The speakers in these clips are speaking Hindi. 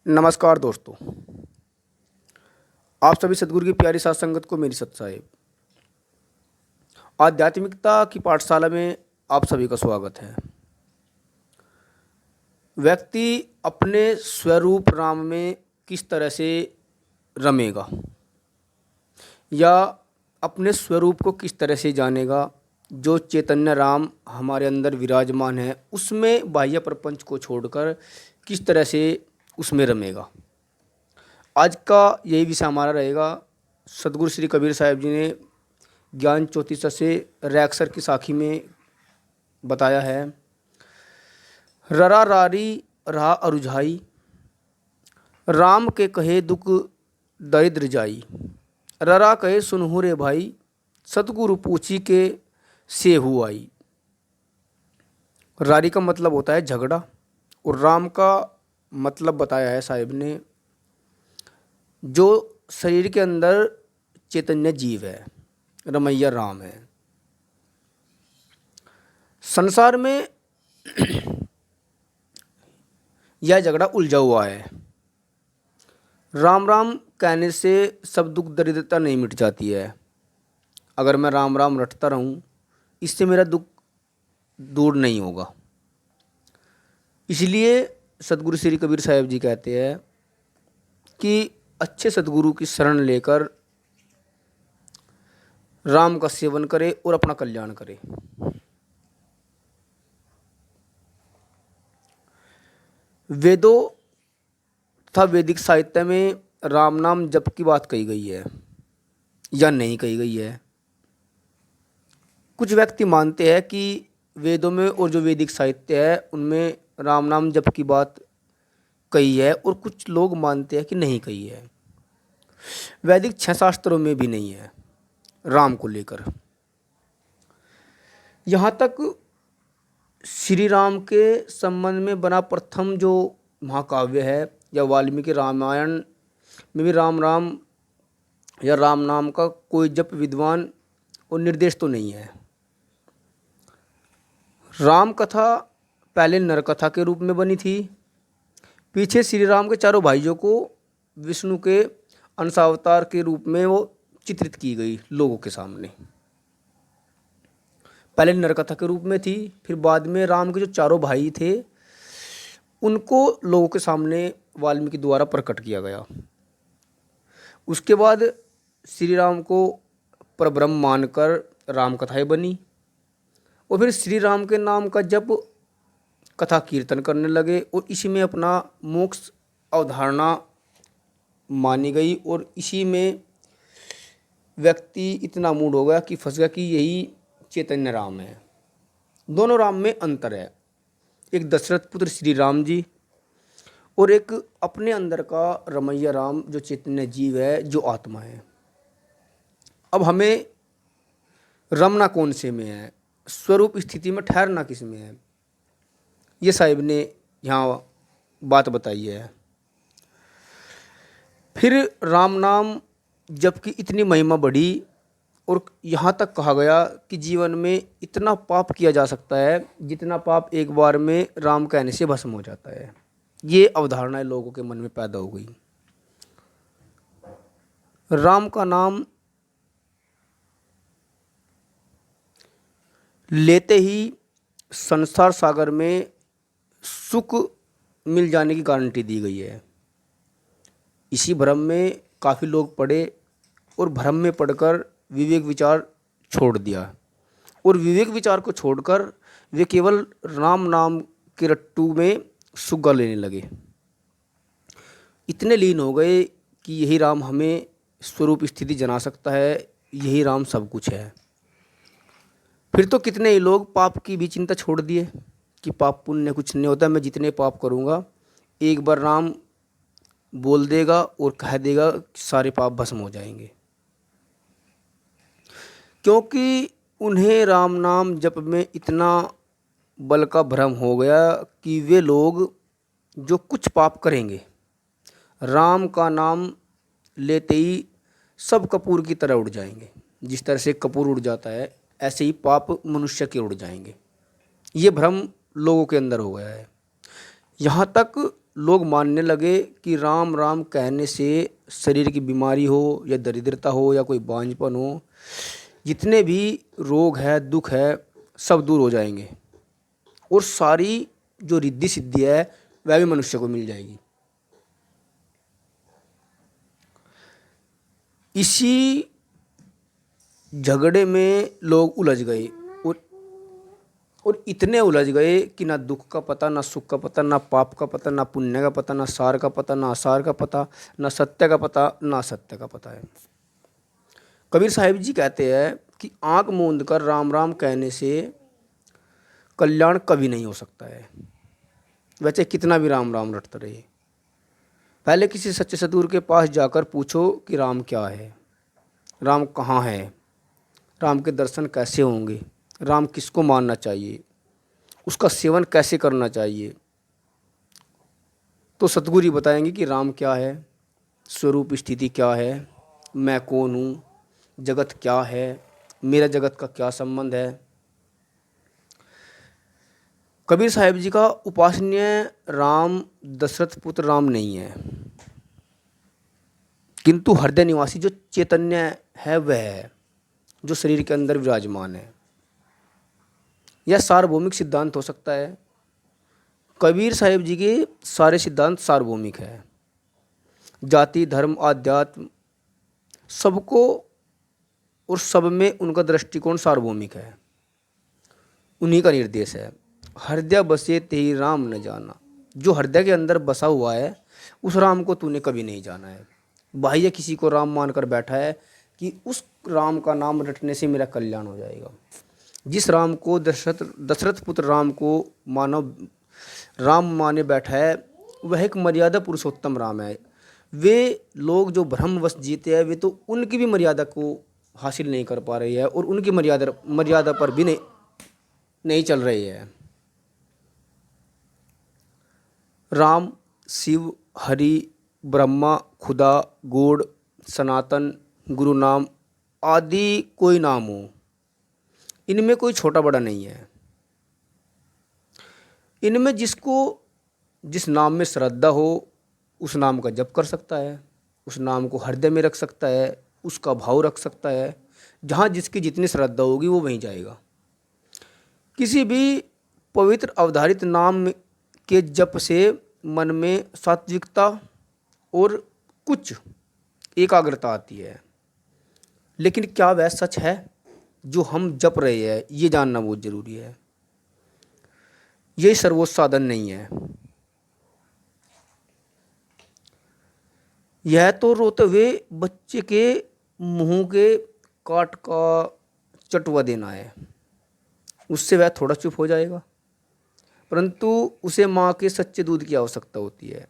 नमस्कार दोस्तों। आप सभी सदगुरु की प्यारी साथ संगत को मेरी सत साहिब। आध्यात्मिकता की पाठशाला में आप सभी का स्वागत है। व्यक्ति अपने स्वरूप राम में किस तरह से रमेगा या अपने स्वरूप को किस तरह से जानेगा, जो चैतन्य राम हमारे अंदर विराजमान है उसमें बाह्य प्रपंच को छोड़कर किस तरह से उसमें रमेगा। आज का यही विषय हमारा रहेगा। सदगुरु श्री कबीर साहिब जी ने ज्ञान चौतीसा से रैक्सर की साखी में बताया है। ररा रारी रहा अरुझाई, राम के कहे दुख दरिद्र जाई। ररा कहे सुनहु रे भाई, सतगुरु पूछी के से आई। रारी का मतलब होता है झगड़ा और राम का मतलब बताया है साहिब ने, जो शरीर के अंदर चैतन्य जीव है, रमैया राम है। संसार में यह झगड़ा उलझा हुआ है। राम राम कहने से सब दुख दरिद्रता नहीं मिट जाती है। अगर मैं राम राम रटता रहूं, इससे मेरा दुख दूर नहीं होगा। इसलिए सदगुरु श्री कबीर साहिब जी कहते हैं कि अच्छे सदगुरु की शरण लेकर राम का सेवन करे और अपना कल्याण करे। वेदों तथा वैदिक साहित्य में राम नाम जप की बात कही गई है या नहीं कही गई है। कुछ व्यक्ति मानते हैं कि वेदों में और जो वैदिक साहित्य है उनमें राम नाम जप की बात कही है, और कुछ लोग मानते हैं कि नहीं कही है। वैदिक 6 शास्त्रों में भी नहीं है राम को लेकर। यहाँ तक श्री राम के संबंध में बना प्रथम जो महाकाव्य है या वाल्मीकि रामायण में भी राम राम या राम नाम का कोई जप विद्वान और निर्देश तो नहीं है। राम कथा पहले नरकथा के रूप में बनी थी। पीछे श्री राम के चारों भाइयों को विष्णु के अंशावतार के रूप में वो चित्रित की गई लोगों के सामने। पहले नरकथा के रूप में थी, फिर बाद में राम के जो चारों भाई थे उनको लोगों के सामने वाल्मीकि द्वारा प्रकट किया गया। उसके बाद श्री राम को परब्रह्म मानकर राम कथाएं बनी, और फिर श्री राम के नाम का जप कथा कीर्तन करने लगे और इसी में अपना मोक्ष अवधारणा मानी गई। और इसी में व्यक्ति इतना मूड हो गया कि फंस गया कि यही चैतन्य राम है। दोनों राम में अंतर है, एक दशरथ पुत्र श्री राम जी और एक अपने अंदर का रमैया राम जो चैतन्य जीव है, जो आत्मा है। अब हमें रमना कौन से में है, स्वरूप स्थिति में ठहरना किस में है, ये साहिब ने यहाँ बात बताई है। फिर राम नाम जबकि इतनी महिमा बढ़ी और यहाँ तक कहा गया कि जीवन में इतना पाप किया जा सकता है जितना पाप एक बार में राम कहने से भस्म हो जाता है। ये अवधारणाएं लोगों के मन में पैदा हो गई। राम का नाम लेते ही संसार सागर में सुख मिल जाने की गारंटी दी गई है। इसी भ्रम में काफ़ी लोग पड़े और भ्रम में पड़कर विवेक विचार छोड़ दिया, और विवेक विचार को छोड़कर वे केवल राम नाम के रट्टू में सुग्गा लेने लगे। इतने लीन हो गए कि यही राम हमें स्वरूप स्थिति जना सकता है, यही राम सब कुछ है। फिर तो कितने ही लोग पाप की भी चिंता छोड़ दिए कि पाप पुण्य कुछ नहीं होता, मैं जितने पाप करूँगा एक बार राम बोल देगा और कह देगा सारे पाप भस्म हो जाएंगे। क्योंकि उन्हें राम नाम जप में इतना बल का भ्रम हो गया कि वे लोग जो कुछ पाप करेंगे राम का नाम लेते ही सब कपूर की तरह उड़ जाएंगे। जिस तरह से कपूर उड़ जाता है ऐसे ही पाप मनुष्य के उड़ जाएंगे। ये भ्रम लोगों के अंदर हो गया है। यहाँ तक लोग मानने लगे कि राम राम कहने से शरीर की बीमारी हो या दरिद्रता हो या कोई बांझपन हो, जितने भी रोग है, दुख है, सब दूर हो जाएंगे और सारी जो रिद्धि सिद्धि है वह भी मनुष्य को मिल जाएगी। इसी झगड़े में लोग उलझ गए और इतने उलझ गए कि ना दुख का पता, ना सुख का पता, ना पाप का पता, ना पुण्य का पता, ना सार का पता, ना असार का पता, ना सत्य का पता, ना असत्य का पता है। कबीर साहिब जी कहते हैं कि आंख मूंद कर राम राम कहने से कल्याण कभी नहीं हो सकता है, वैसे कितना भी राम राम रटते रहे। पहले किसी सच्चे सद्गुरु के पास जाकर पूछो कि राम क्या है, राम कहाँ है, राम के दर्शन कैसे होंगे, राम किसको मानना चाहिए, उसका सेवन कैसे करना चाहिए, तो सतगुरु जी बताएंगे कि राम क्या है, स्वरूप स्थिति क्या है, मैं कौन हूँ, जगत क्या है, मेरा जगत का क्या संबंध है। कबीर साहिब जी का उपासनीय राम दशरथ पुत्र राम नहीं है, किंतु हृदय निवासी जो चैतन्य है वह है, जो शरीर के अंदर विराजमान है। यह सार्वभौमिक सिद्धांत हो सकता है। कबीर साहिब जी के सारे सिद्धांत सार्वभौमिक है, जाति धर्म आध्यात्म सबको और सब में उनका दृष्टिकोण सार्वभौमिक है, उन्हीं का निर्देश है। हृदय बसे तेहि राम न जाना, जो हृदय के अंदर बसा हुआ है उस राम को तूने कभी नहीं जाना है। बाह्य किसी को राम मानकर बैठा है कि उस राम का नाम रटने से मेरा कल्याण हो जाएगा। जिस राम को दशरथ पुत्र राम को मानव राम माने बैठा है वह एक मर्यादा पुरुषोत्तम राम है। वे लोग जो भ्रमवश जीते हैं वे तो उनकी भी मर्यादा को हासिल नहीं कर पा रहे हैं और उनकी मर्यादा पर भी नहीं चल रहे हैं। राम, शिव, हरि, ब्रह्मा, खुदा, गॉड, सनातन, गुरु नाम आदि कोई नाम हो, इनमें कोई छोटा बड़ा नहीं है। इनमें जिसको जिस नाम में श्रद्धा हो उस नाम का जप कर सकता है, उस नाम को हृदय में रख सकता है, उसका भाव रख सकता है। जहाँ जिसकी जितनी श्रद्धा होगी वो वहीं जाएगा। किसी भी पवित्र अवधारित नाम के जप से मन में सात्विकता और कुछ एकाग्रता आती है, लेकिन क्या वह सच है जो हम जप रहे हैं, ये जानना बहुत जरूरी है। यही सर्वोच्च साधन नहीं है। यह तो रोते हुए बच्चे के मुंह के काट का चटवा देना है, उससे वह थोड़ा चुप हो जाएगा, परंतु उसे माँ के सच्चे दूध की आवश्यकता होती है।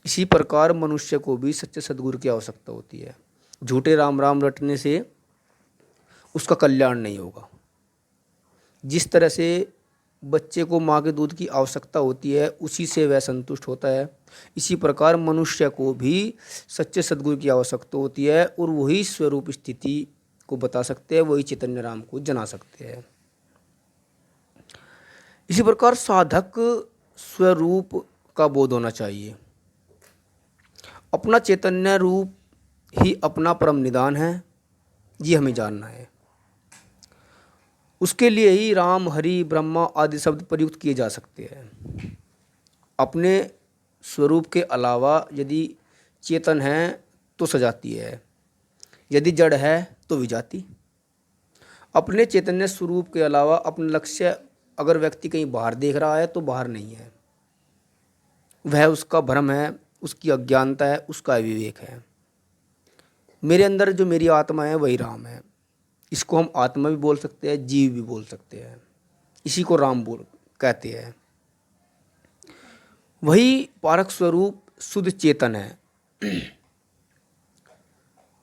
इसी प्रकार मनुष्य को भी सच्चे सद्गुरु की आवश्यकता होती है। झूठे राम राम रटने से उसका कल्याण नहीं होगा। जिस तरह से बच्चे को माँ के दूध की आवश्यकता होती है उसी से वह संतुष्ट होता है, इसी प्रकार मनुष्य को भी सच्चे सद्गुरु की आवश्यकता होती है और वही स्वरूप स्थिति को बता सकते हैं, वही चैतन्य राम को जना सकते हैं। इसी प्रकार साधक स्वरूप का बोध होना चाहिए। अपना चैतन्य रूप ही अपना परम निदान है, ये हमें जानना है। उसके लिए ही राम, हरि, ब्रह्मा आदि शब्द प्रयुक्त किए जा सकते हैं। अपने स्वरूप के अलावा यदि चेतन है तो सजाती है, यदि जड़ है तो विजाती। अपने चैतन्य स्वरूप के अलावा अपने लक्ष्य अगर व्यक्ति कहीं बाहर देख रहा है तो बाहर नहीं है, वह उसका भ्रम है, उसकी अज्ञानता है, उसका अविवेक है। मेरे अंदर जो मेरी आत्मा है वही राम है। इसको हम आत्मा भी बोल सकते हैं, जीव भी बोल सकते हैं। इसी को राम बोल कहते हैं। वही पारक स्वरूप शुद्ध चेतन है।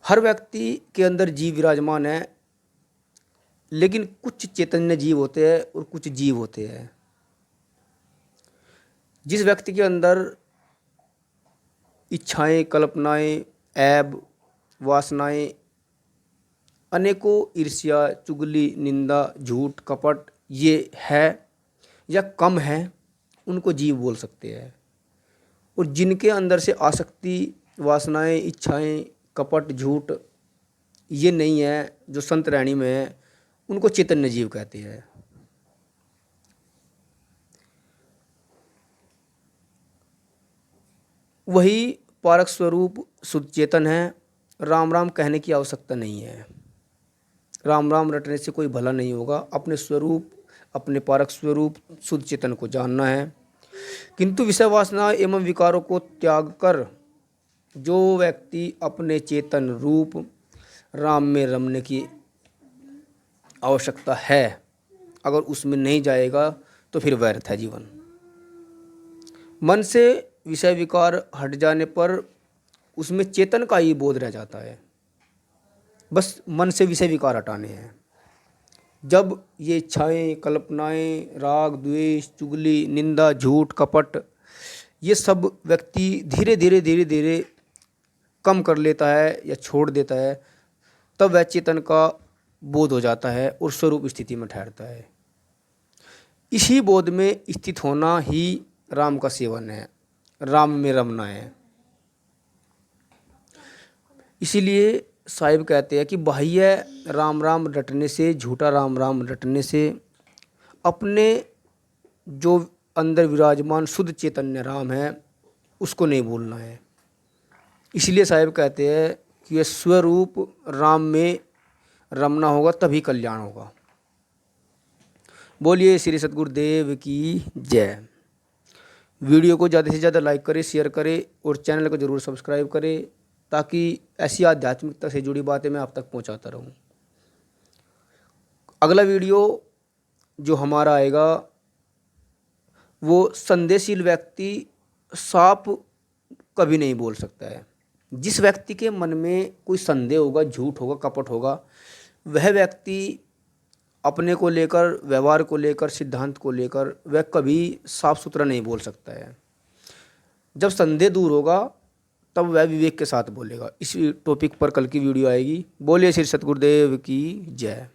हर व्यक्ति के अंदर जीव विराजमान है, लेकिन कुछ चैतन्य जीव होते हैं और कुछ जीव होते हैं। जिस व्यक्ति के अंदर इच्छाएं, कल्पनाएं, ऐब, वासनाएं, अनेकों ईर्ष्या, चुगली, निंदा, झूठ, कपट ये है या कम है, उनको जीव बोल सकते हैं। और जिनके अंदर से आसक्ति, वासनाएं, इच्छाएं, कपट, झूठ ये नहीं है, जो संत श्रेणी में है, उनको चैतन्य जीव कहते हैं। वही पारक स्वरूप शुद्ध चेतन है। राम राम कहने की आवश्यकता नहीं है। राम राम रटने से कोई भला नहीं होगा। अपने स्वरूप, अपने पारक स्वरूप शुद्ध चेतन को जानना है। किंतु विषय वासना एवं विकारों को त्याग कर जो व्यक्ति अपने चेतन रूप राम में रमने की आवश्यकता है, अगर उसमें नहीं जाएगा तो फिर व्यर्थ है जीवन। मन से विषय विकार हट जाने पर उसमें चेतन का ही बोध रह जाता है। बस मन से विषय विकार हटाने हैं। जब ये इच्छाएं, कल्पनाएं, राग, द्वेष, चुगली, निंदा, झूठ, कपट ये सब व्यक्ति धीरे धीरे धीरे धीरे कम कर लेता है या छोड़ देता है, तब वह चेतन का बोध हो जाता है और स्वरूप स्थिति में ठहरता है। इसी बोध में स्थित होना ही राम का सेवन है, राम में रमना है। इसीलिए साहिब कहते हैं कि बाह्य राम राम रटने से, झूठा राम राम रटने से अपने जो अंदर विराजमान शुद्ध चैतन्य राम है उसको नहीं भूलना है। इसलिए साहिब कहते हैं कि यह स्वरूप राम में रमना होगा, तभी कल्याण होगा। बोलिए श्री सद्गुरुदेव की जय। वीडियो को ज़्यादा से ज़्यादा लाइक करें, शेयर करें और चैनल को ज़रूर सब्सक्राइब करें, ताकि ऐसी आध्यात्मिकता से जुड़ी बातें मैं आप तक पहुंचाता रहूं। अगला वीडियो जो हमारा आएगा वो संदेहशील व्यक्ति साफ कभी नहीं बोल सकता है। जिस व्यक्ति के मन में कोई संदेह होगा, झूठ होगा, कपट होगा, वह व्यक्ति अपने को लेकर, व्यवहार को लेकर, सिद्धांत को लेकर वह कभी साफ सुथरा नहीं बोल सकता है। जब संदेह दूर होगा तब वह विवेक के साथ बोलेगा। इस टॉपिक पर कल की वीडियो आएगी। बोलिए श्री सद्गुरुदेव की जय।